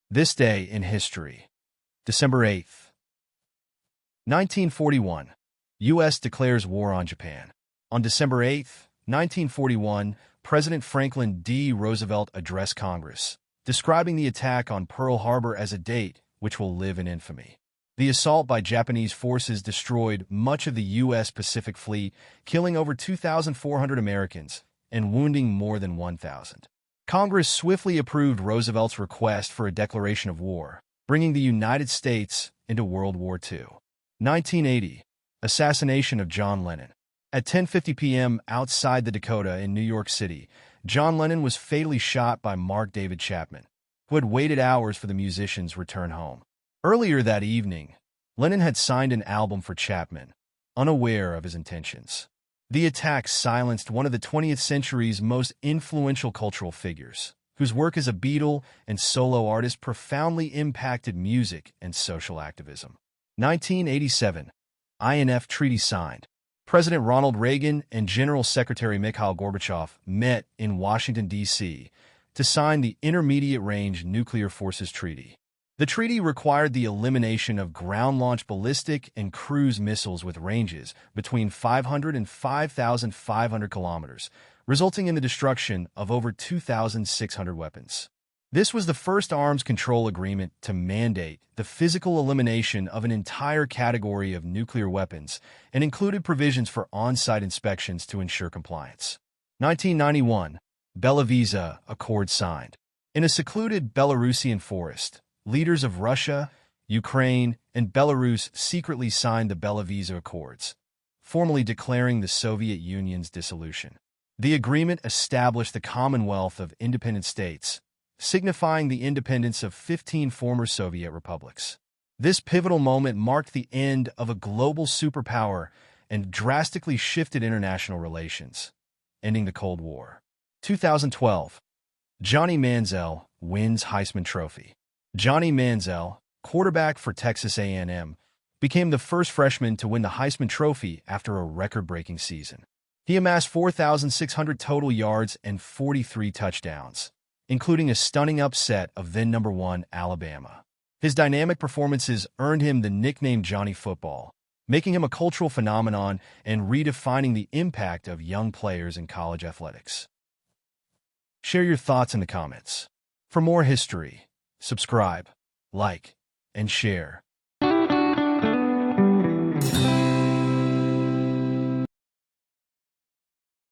This day in history. December 8th, 1941. U.S. declares war on Japan. On December 8th, 1941, President Franklin D. Roosevelt addressed Congress, describing the attack on Pearl Harbor as a date which will live in infamy. The assault by Japanese forces destroyed much of the U.S. Pacific Fleet, killing over 2,400 Americans and wounding more than 1,000. Congress swiftly approved Roosevelt's request for a declaration of war, bringing the United States into World War II. 1980. Assassination of John Lennon. At 10:50 p.m. outside the Dakota in New York City, John Lennon was fatally shot by Mark David Chapman, who had waited hours for the musician's return home. Earlier that evening, Lennon had signed an album for Chapman, unaware of his intentions. The attack silenced one of the 20th century's most influential cultural figures, whose work as a Beatle and solo artist profoundly impacted music and social activism. 1987. INF Treaty signed. President Ronald Reagan and General Secretary Mikhail Gorbachev met in Washington, D.C. to sign the Intermediate-Range Nuclear Forces Treaty. The treaty required the elimination of ground-launched ballistic and cruise missiles with ranges between 500 and 5,500 kilometers, resulting in the destruction of over 2,600 weapons. This was the first arms control agreement to mandate the physical elimination of an entire category of nuclear weapons and included provisions for on-site inspections to ensure compliance. 1991. Belavisa Accord signed. In a secluded Belarusian forest, leaders of Russia, Ukraine, and Belarus secretly signed the Belavisa Accords, formally declaring the Soviet Union's dissolution. The agreement established the Commonwealth of Independent States, signifying the independence of 15 former Soviet republics. This pivotal moment marked the end of a global superpower and drastically shifted international relations, ending the Cold War. 2012. Johnny Manziel wins Heisman Trophy. Johnny Manziel, quarterback for Texas A&M, became the first freshman to win the Heisman Trophy after a record-breaking season. He amassed 4,600 total yards and 43 touchdowns, including a stunning upset of then-number 1 Alabama. His dynamic performances earned him the nickname Johnny Football, making him a cultural phenomenon and redefining the impact of young players in college athletics. Share your thoughts in the comments. For more history, subscribe, like, and share.